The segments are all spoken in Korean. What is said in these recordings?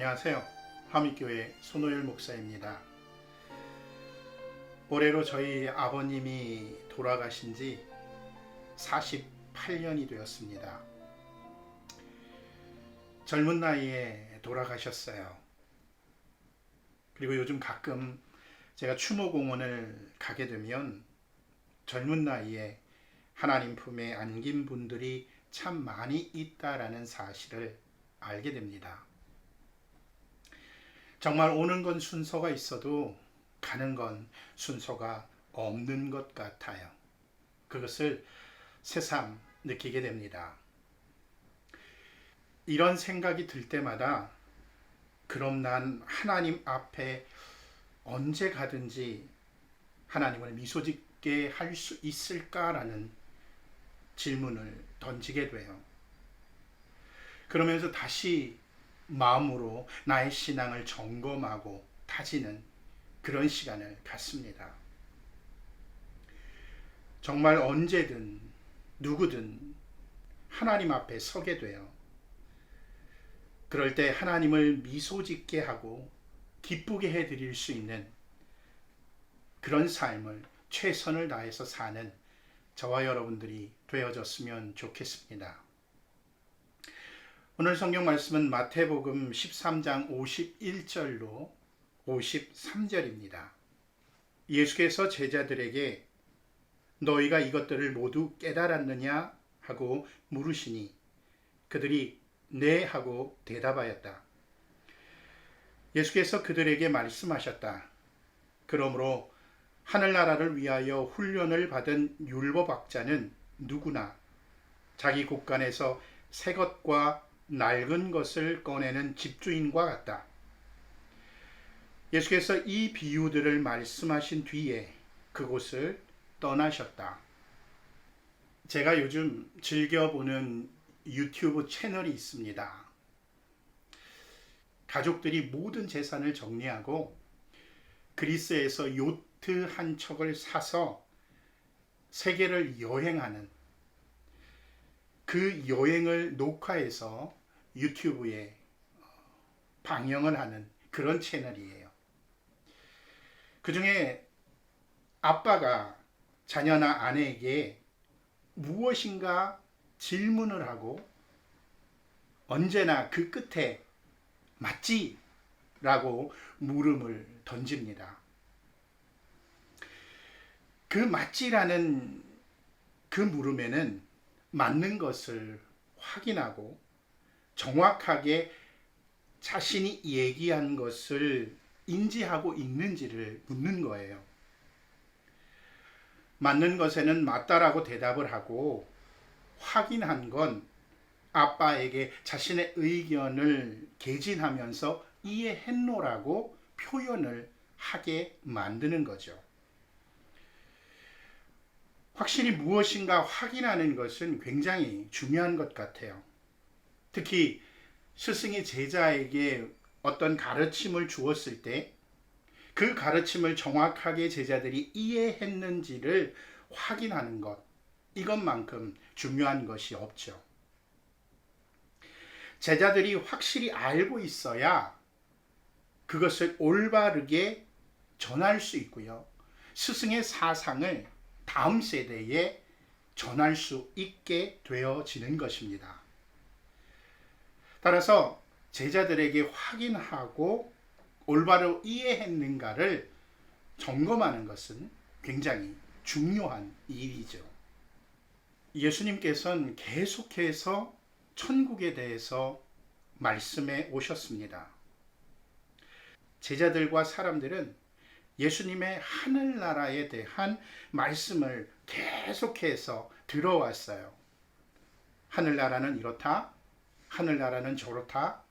안녕하세요. 화미교회 손호율 목사입니다. 올해로 저희 아버님이 돌아가신 지 48년이 되었습니다. 젊은 나이에 돌아가셨어요. 그리고 요즘 가끔 제가 추모공원을 가게 되면 젊은 나이에 하나님 품에 안긴 분들이 참 많이 있다라는 사실을 알게 됩니다. 정말 오는 건 순서가 있어도 가는 건 순서가 없는 것 같아요. 그것을 새삼 느끼게 됩니다. 이런 생각이 들 때마다 그럼 난 하나님 앞에 언제 가든지 하나님을 미소 짓게 할 수 있을까라는 질문을 던지게 돼요. 그러면서 다시 마음으로 나의 신앙을 점검하고 다지는 그런 시간을 갖습니다. 정말 언제든 누구든 하나님 앞에 서게 돼요. 그럴 때 하나님을 미소 짓게 하고 기쁘게 해드릴 수 있는 그런 삶을 최선을 다해서 사는 저와 여러분들이 되어졌으면 좋겠습니다. 오늘 성경 말씀은 마태복음 13장 51절로 53절입니다. 예수께서 제자들에게 너희가 이것들을 모두 깨달았느냐 하고 물으시니 그들이 네 하고 대답하였다. 예수께서 그들에게 말씀하셨다. 그러므로 하늘나라를 위하여 훈련을 받은 율법학자는 누구나 자기 곳간에서 새 것과 낡은 것을 꺼내는 집주인과 같다. 예수께서 이 비유들을 말씀하신 뒤에 그곳을 떠나셨다. 제가 요즘 즐겨보는 유튜브 채널이 있습니다. 가족들이 모든 재산을 정리하고 그리스에서 요트 한 척을 사서 세계를 여행하는 그 여행을 녹화해서 유튜브에 방영을 하는 그런 채널이에요. 그 중에 아빠가 자녀나 아내에게 무엇인가 질문을 하고 언제나 그 끝에 맞지? 라고 물음을 던집니다. 그 맞지라는 그 물음에는 맞는 것을 확인하고 정확하게 자신이 얘기한 것을 인지하고 있는지를 묻는 거예요. 맞는 것에는 맞다라고 대답을 하고 확인한 건 아빠에게 자신의 의견을 개진하면서 이해했노라고 표현을 하게 만드는 거죠. 확실히 무엇인가 확인하는 것은 굉장히 중요한 것 같아요. 특히 스승이 제자에게 어떤 가르침을 주었을 때 그 가르침을 정확하게 제자들이 이해했는지를 확인하는 것, 이것만큼 중요한 것이 없죠. 제자들이 확실히 알고 있어야 그것을 올바르게 전할 수 있고요. 스승의 사상을 다음 세대에 전할 수 있게 되어지는 것입니다. 따라서 제자들에게 확인하고 올바로 이해했는가를 점검하는 것은 굉장히 중요한 일이죠. 예수님께서는 계속해서 천국에 대해서 말씀해 오셨습니다. 제자들과 사람들은 예수님의 하늘나라에 대한 말씀을 계속해서 들어왔어요. 하늘나라는 이렇다. 하늘나라는 저렇다.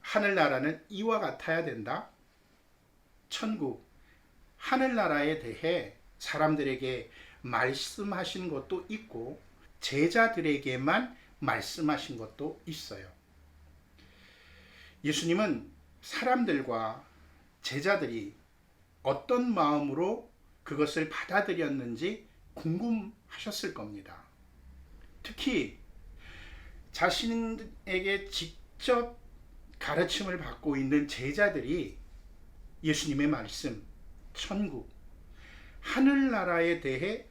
하늘나라는 이와 같아야 된다. 천국, 하늘나라에 대해 사람들에게 말씀하신 것도 있고 제자들에게만 말씀하신 것도 있어요. 예수님은 사람들과 제자들이 어떤 마음으로 그것을 받아들였는지 궁금하셨을 겁니다. 특히 자신에게 직접 가르침을 받고 있는 제자들이 예수님의 말씀, 천국, 하늘나라에 대해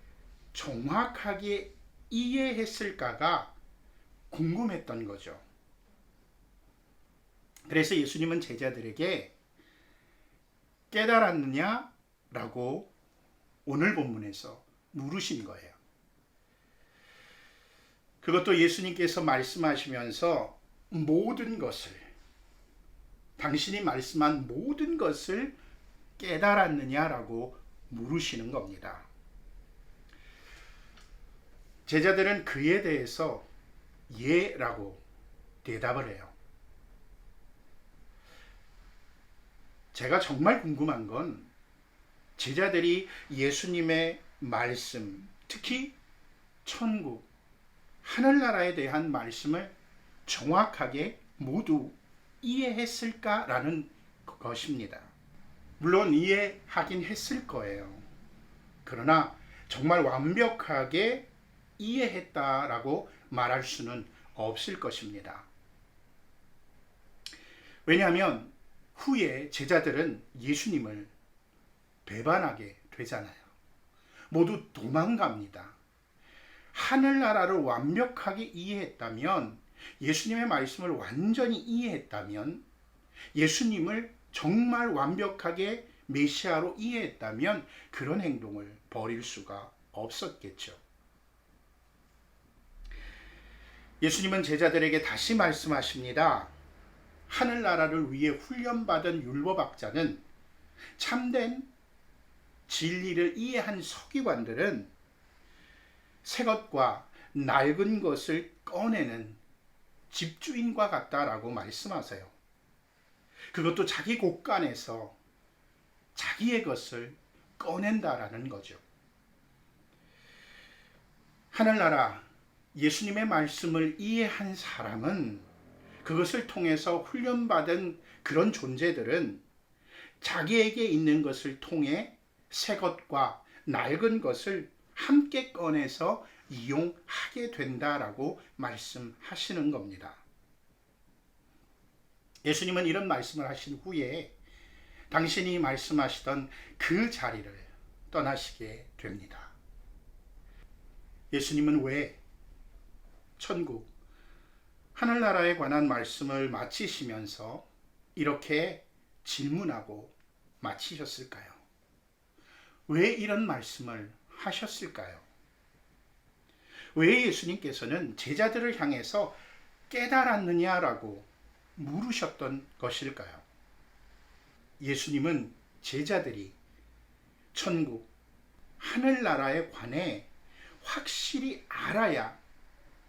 정확하게 이해했을까가 궁금했던 거죠. 그래서 예수님은 제자들에게 깨달았느냐? 라고 오늘 본문에서 물으신 거예요. 그것도 예수님께서 말씀하시면서 모든 것을, 당신이 말씀한 모든 것을 깨달았느냐라고 물으시는 겁니다. 제자들은 그에 대해서 예라고 대답을 해요. 제가 정말 궁금한 건 제자들이 예수님의 말씀, 특히 천국, 하늘나라에 대한 말씀을 정확하게 모두 이해했을까라는 것입니다. 물론 이해하긴 했을 거예요. 그러나 정말 완벽하게 이해했다라고 말할 수는 없을 것입니다. 왜냐하면 후에 제자들은 예수님을 배반하게 되잖아요. 모두 도망갑니다. 하늘나라를 완벽하게 이해했다면, 예수님의 말씀을 완전히 이해했다면, 예수님을 정말 완벽하게 메시아로 이해했다면 그런 행동을 벌일 수가 없었겠죠. 예수님은 제자들에게 다시 말씀하십니다. 하늘나라를 위해 훈련받은 율법학자는, 참된 진리를 이해한 서기관들은 새것과 낡은 것을 꺼내는 집주인과 같다라고 말씀하세요. 그것도 자기 곳간에서 자기의 것을 꺼낸다라는 거죠. 하늘나라, 예수님의 말씀을 이해한 사람은, 그것을 통해서 훈련받은 그런 존재들은 자기에게 있는 것을 통해 새 것과 낡은 것을 함께 꺼내서 이용하게 된다라고 말씀하시는 겁니다. 예수님은 이런 말씀을 하신 후에 당신이 말씀하시던 그 자리를 떠나시게 됩니다. 예수님은 왜 천국, 하늘나라에 관한 말씀을 마치시면서 이렇게 질문하고 마치셨을까요? 왜 이런 말씀을 하셨을까요? 왜 예수님께서는 제자들을 향해서 깨달았느냐라고 물으셨던 것일까요? 예수님은 제자들이 천국, 하늘나라에 관해 확실히 알아야,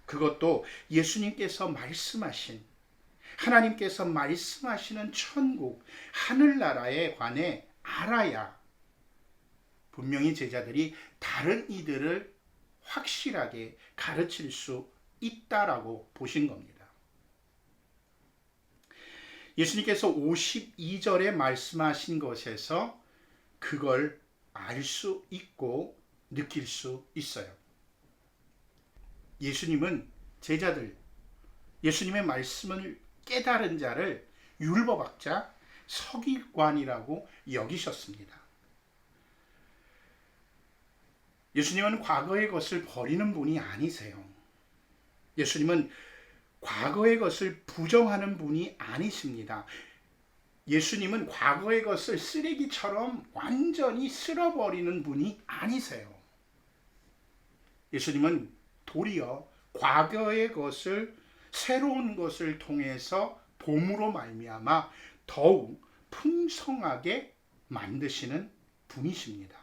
그것도 예수님께서 말씀하신, 하나님께서 말씀하시는 천국, 하늘나라에 관해 알아야 분명히 제자들이 다른 이들을 확실하게 가르칠 수 있다라고 보신 겁니다. 예수님께서 52절에 말씀하신 것에서 그걸 알 수 있고 느낄 수 있어요. 예수님은 제자들, 예수님의 말씀을 깨달은 자를 율법학자, 서기관이라고 여기셨습니다. 예수님은 과거의 것을 버리는 분이 아니세요. 예수님은 과거의 것을 부정하는 분이 아니십니다. 예수님은 과거의 것을 쓰레기처럼 완전히 쓸어버리는 분이 아니세요. 예수님은 도리어 과거의 것을 새로운 것을 통해서 봄으로 말미암아 더욱 풍성하게 만드시는 분이십니다.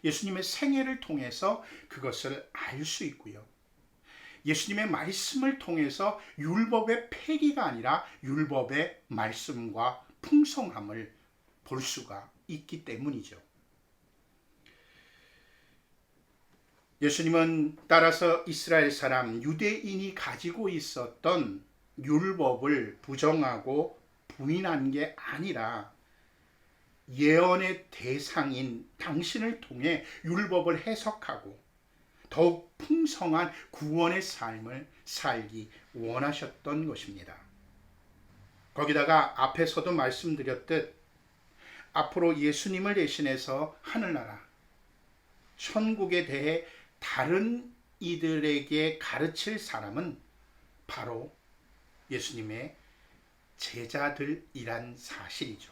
예수님의 생애를 통해서 그것을 알 수 있고요. 예수님의 말씀을 통해서 율법의 폐기가 아니라 율법의 말씀과 풍성함을 볼 수가 있기 때문이죠. 예수님은 따라서 이스라엘 사람, 유대인이 가지고 있었던 율법을 부정하고 부인한 게 아니라 예언의 대상인 당신을 통해 율법을 해석하고 더욱 풍성한 구원의 삶을 살기 원하셨던 것입니다. 거기다가 앞에서도 말씀드렸듯 앞으로 예수님을 대신해서 하늘나라, 천국에 대해 다른 이들에게 가르칠 사람은 바로 예수님의 제자들이란 사실이죠.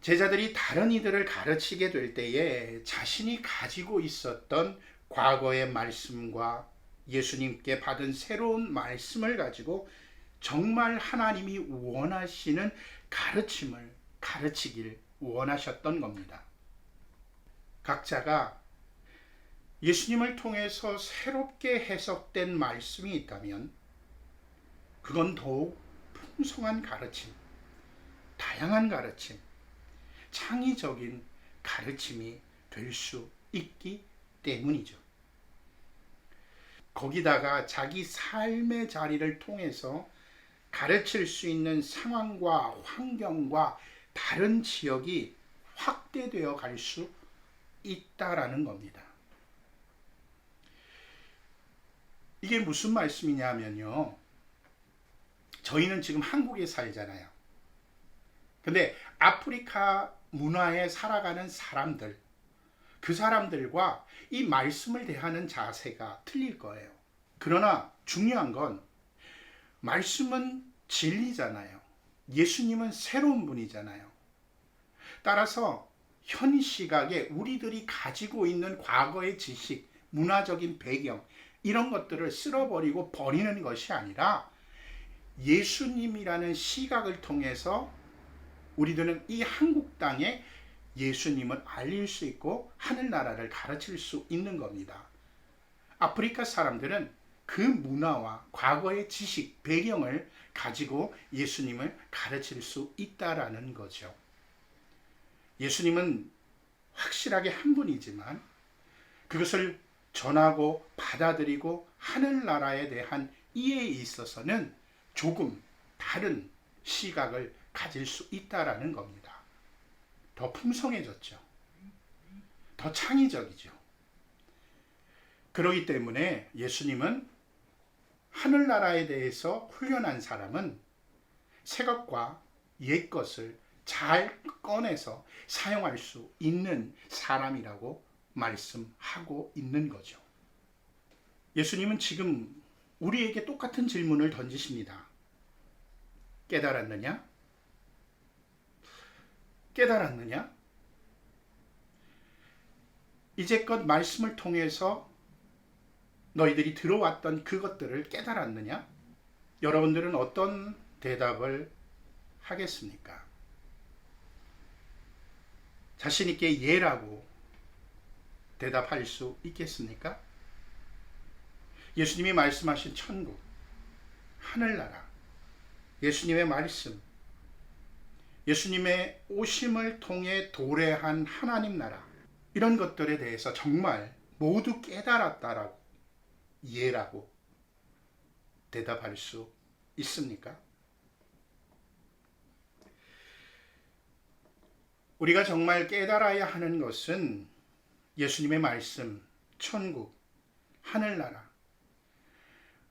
제자들이 다른 이들을 가르치게 될 때에 자신이 가지고 있었던 과거의 말씀과 예수님께 받은 새로운 말씀을 가지고 정말 하나님이 원하시는 가르침을 가르치길 원하셨던 겁니다. 각자가 예수님을 통해서 새롭게 해석된 말씀이 있다면 그건 더욱 풍성한 가르침, 다양한 가르침, 창의적인 가르침이 될 수 있기 때문이죠. 거기다가 자기 삶의 자리를 통해서 가르칠 수 있는 상황과 환경과 다른 지역이 확대되어 갈 수 있다라는 겁니다. 이게 무슨 말씀이냐면요. 저희는 지금 한국에 살잖아요. 근데 아프리카 문화에 살아가는 사람들, 그 사람들과 이 말씀을 대하는 자세가 틀릴 거예요. 그러나 중요한 건 말씀은 진리잖아요. 예수님은 새로운 분이잖아요. 따라서 현 시각에 우리들이 가지고 있는 과거의 지식, 문화적인 배경 이런 것들을 쓸어버리고 버리는 것이 아니라 예수님이라는 시각을 통해서 우리들은 이 한국 땅에 예수님을 알릴 수 있고 하늘나라를 가르칠 수 있는 겁니다. 아프리카 사람들은 그 문화와 과거의 지식, 배경을 가지고 예수님을 가르칠 수 있다라는 거죠. 예수님은 확실하게 한 분이지만 그것을 전하고 받아들이고 하늘나라에 대한 이해에 있어서는 조금 다른 시각을 가질 수 있다라는 겁니다. 더 풍성해졌죠. 더 창의적이죠. 그렇기 때문에 예수님은 하늘나라에 대해서 훈련한 사람은 새 것과 옛 것을 잘 꺼내서 사용할 수 있는 사람이라고 말씀하고 있는 거죠. 예수님은 지금 우리에게 똑같은 질문을 던지십니다. 깨달았느냐? 깨달았느냐? 이제껏 말씀을 통해서 너희들이 들어왔던 그것들을 깨달았느냐? 여러분들은 어떤 대답을 하겠습니까? 자신 있게 예라고 대답할 수 있겠습니까? 예수님이 말씀하신 천국, 하늘나라, 예수님의 말씀, 예수님의 오심을 통해 도래한 하나님 나라, 이런 것들에 대해서 정말 모두 깨달았다라고, 예라고 대답할 수 있습니까? 우리가 정말 깨달아야 하는 것은 예수님의 말씀, 천국, 하늘나라,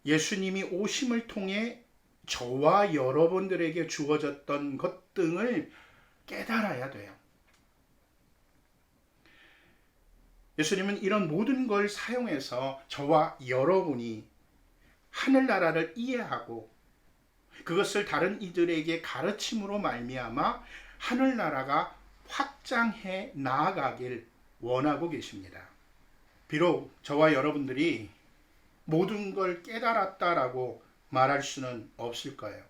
예수님이 오심을 통해 저와 여러분들에게 주어졌던 것 등을 깨달아야 돼요. 예수님은 이런 모든 걸 사용해서 저와 여러분이 하늘나라를 이해하고 그것을 다른 이들에게 가르침으로 말미암아 하늘나라가 확장해 나아가길 원하고 계십니다. 비록 저와 여러분들이 모든 걸 깨달았다라고 말할 수는 없을 거예요.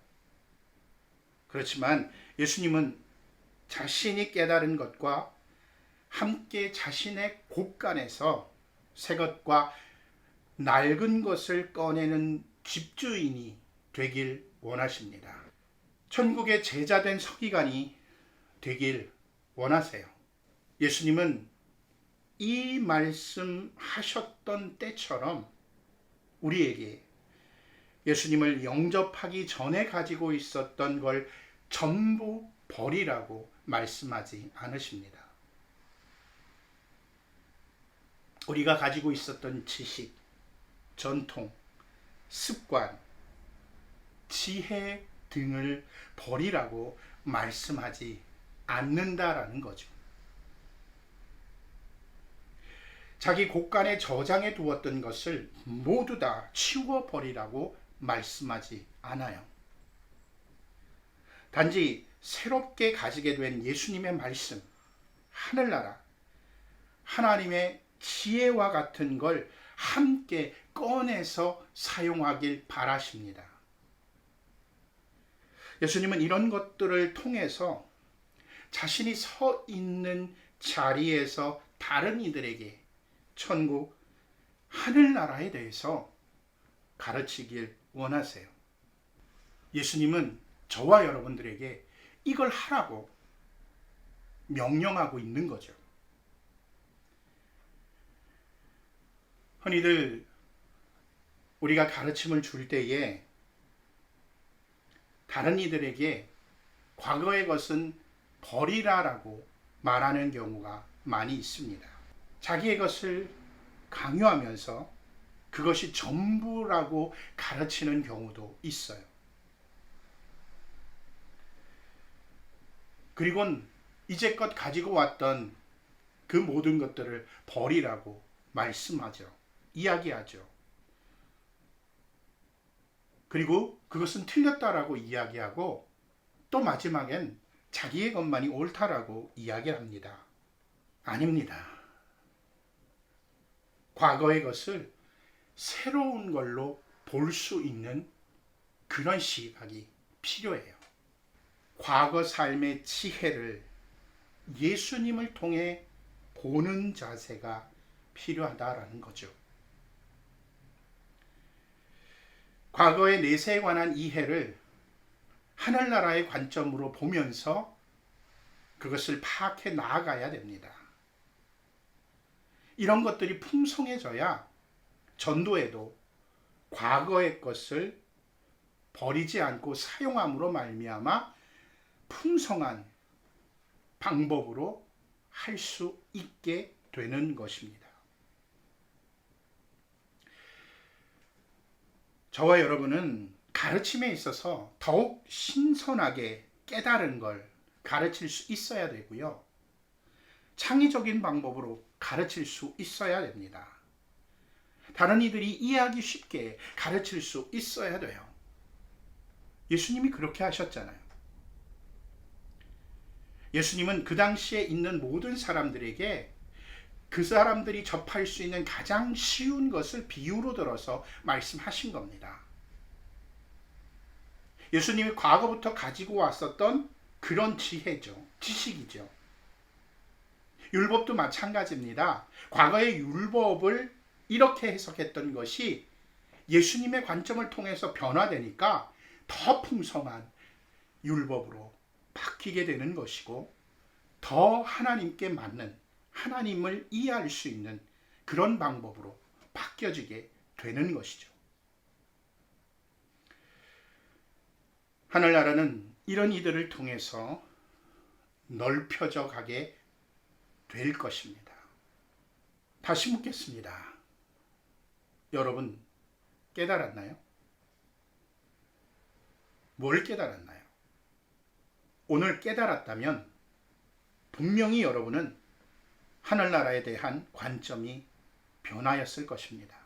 그렇지만 예수님은 자신이 깨달은 것과 함께 자신의 곳간에서 새 것과 낡은 것을 꺼내는 집주인이 되길 원하십니다. 천국의 제자된 서기관이 되길 원하세요. 예수님은 이 말씀하셨던 때처럼 우리에게 예수님을 영접하기 전에 가지고 있었던 걸 전부 버리라고 말씀하지 않으십니다. 우리가 가지고 있었던 지식, 전통, 습관, 지혜 등을 버리라고 말씀하지 않는다라는 거죠. 자기 곳간에 저장해 두었던 것을 모두 다 치워 버리라고 말씀하지 않아요. 단지 새롭게 가지게 된 예수님의 말씀, 하늘나라, 하나님의 지혜와 같은 걸 함께 꺼내서 사용하길 바라십니다. 예수님은 이런 것들을 통해서 자신이 서 있는 자리에서 다른 이들에게 천국, 하늘나라에 대해서 가르치길 원하세요. 예수님은 저와 여러분들에게 이걸 하라고 명령하고 있는 거죠. 흔히들 우리가 가르침을 줄 때에 다른 이들에게 과거의 것은 버리라라고 말하는 경우가 많이 있습니다. 자기의 것을 강요하면서 그것이 전부라고 가르치는 경우도 있어요. 그리고는 이제껏 가지고 왔던 그 모든 것들을 버리라고 말씀하죠. 이야기하죠. 그리고 그것은 틀렸다라고 이야기하고 또 마지막엔 자기의 것만이 옳다라고 이야기합니다. 아닙니다. 과거의 것을 새로운 걸로 볼 수 있는 그런 시각이 필요해요. 과거 삶의 지혜를 예수님을 통해 보는 자세가 필요하다라는 거죠. 과거의 내세에 관한 이해를 하늘나라의 관점으로 보면서 그것을 파악해 나아가야 됩니다. 이런 것들이 풍성해져야 전도에도 과거의 것을 버리지 않고 사용함으로 말미암아 풍성한 방법으로 할 수 있게 되는 것입니다. 저와 여러분은 가르침에 있어서 더욱 신선하게 깨달은 걸 가르칠 수 있어야 되고요. 창의적인 방법으로 가르칠 수 있어야 됩니다. 다른 이들이 이해하기 쉽게 가르칠 수 있어야 돼요. 예수님이 그렇게 하셨잖아요. 예수님은 그 당시에 있는 모든 사람들에게 그 사람들이 접할 수 있는 가장 쉬운 것을 비유로 들어서 말씀하신 겁니다. 예수님이 과거부터 가지고 왔었던 그런 지혜죠. 지식이죠. 율법도 마찬가지입니다. 과거의 율법을 이렇게 해석했던 것이 예수님의 관점을 통해서 변화되니까 더 풍성한 율법으로 바뀌게 되는 것이고 더 하나님께 맞는, 하나님을 이해할 수 있는 그런 방법으로 바뀌어지게 되는 것이죠. 하늘나라는 이런 이들을 통해서 넓혀져 가게 될 것입니다. 다시 묻겠습니다. 여러분 깨달았나요? 뭘 깨달았나요? 오늘 깨달았다면 분명히 여러분은 하늘나라에 대한 관점이 변화였을 것입니다.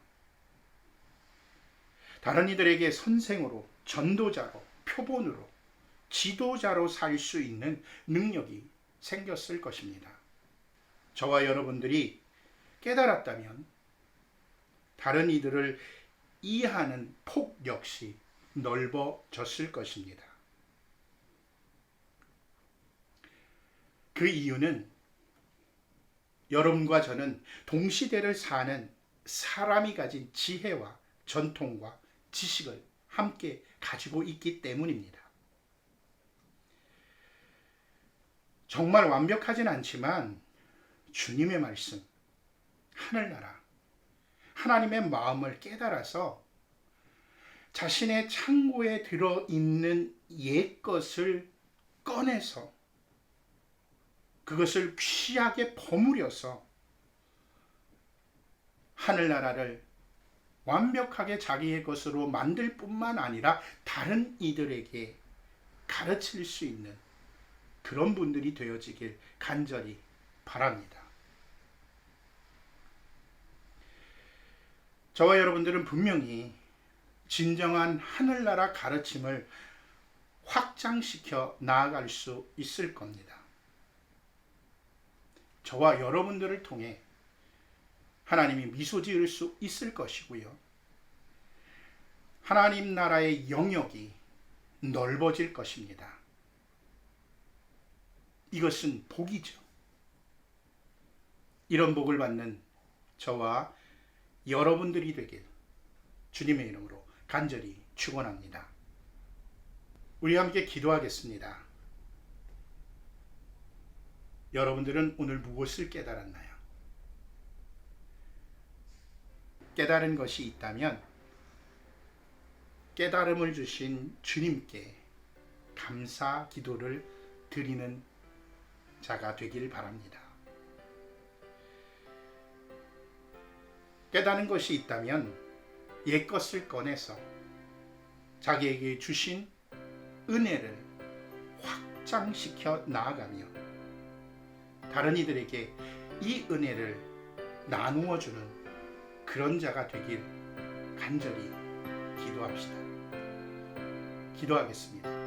다른 이들에게 선생으로, 전도자로, 표본으로, 지도자로 살 수 있는 능력이 생겼을 것입니다. 저와 여러분들이 깨달았다면 다른 이들을 이해하는 폭 역시 넓어졌을 것입니다. 그 이유는 여러분과 저는 동시대를 사는 사람이 가진 지혜와 전통과 지식을 함께 가지고 있기 때문입니다. 정말 완벽하진 않지만 주님의 말씀, 하늘나라, 하나님의 마음을 깨달아서 자신의 창고에 들어있는 옛 것을 꺼내서 그것을 귀하게 버무려서 하늘나라를 완벽하게 자기의 것으로 만들 뿐만 아니라 다른 이들에게 가르칠 수 있는 그런 분들이 되어지길 간절히 바랍니다. 저와 여러분들은 분명히 진정한 하늘나라 가르침을 확장시켜 나아갈 수 있을 겁니다. 저와 여러분들을 통해 하나님이 미소 지을 수 있을 것이고요. 하나님 나라의 영역이 넓어질 것입니다. 이것은 복이죠. 이런 복을 받는 저와 여러분들이 되길 주님의 이름으로 간절히 축원합니다. 우리 함께 기도하겠습니다. 여러분들은 오늘 무엇을 깨달았나요? 깨달은 것이 있다면 깨달음을 주신 주님께 감사 기도를 드리는 자가 되길 바랍니다. 깨달은 것이 있다면 옛것을 꺼내서 자기에게 주신 은혜를 확장시켜 나아가며 다른 이들에게 이 은혜를 나누어 주는 그런 자가 되길 간절히 기도합시다. 기도하겠습니다.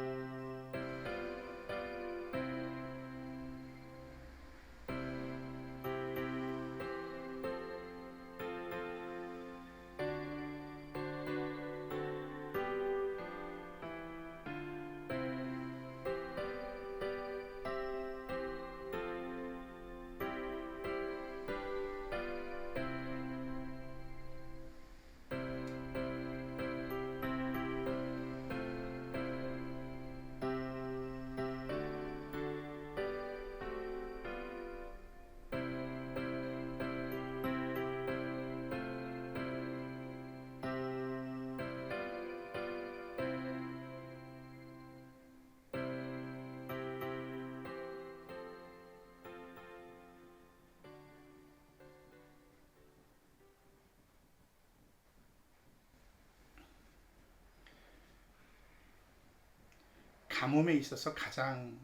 가뭄에 있어서 가장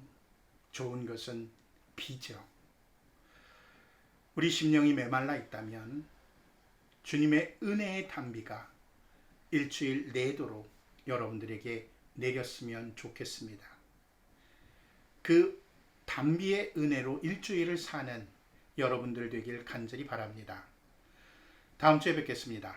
좋은 것은 비죠. 우리 심령이 메말라 있다면 주님의 은혜의 단비가 일주일 내도록 여러분들에게 내렸으면 좋겠습니다. 그 단비의 은혜로 일주일을 사는 여러분들 되길 간절히 바랍니다. 다음 주에 뵙겠습니다.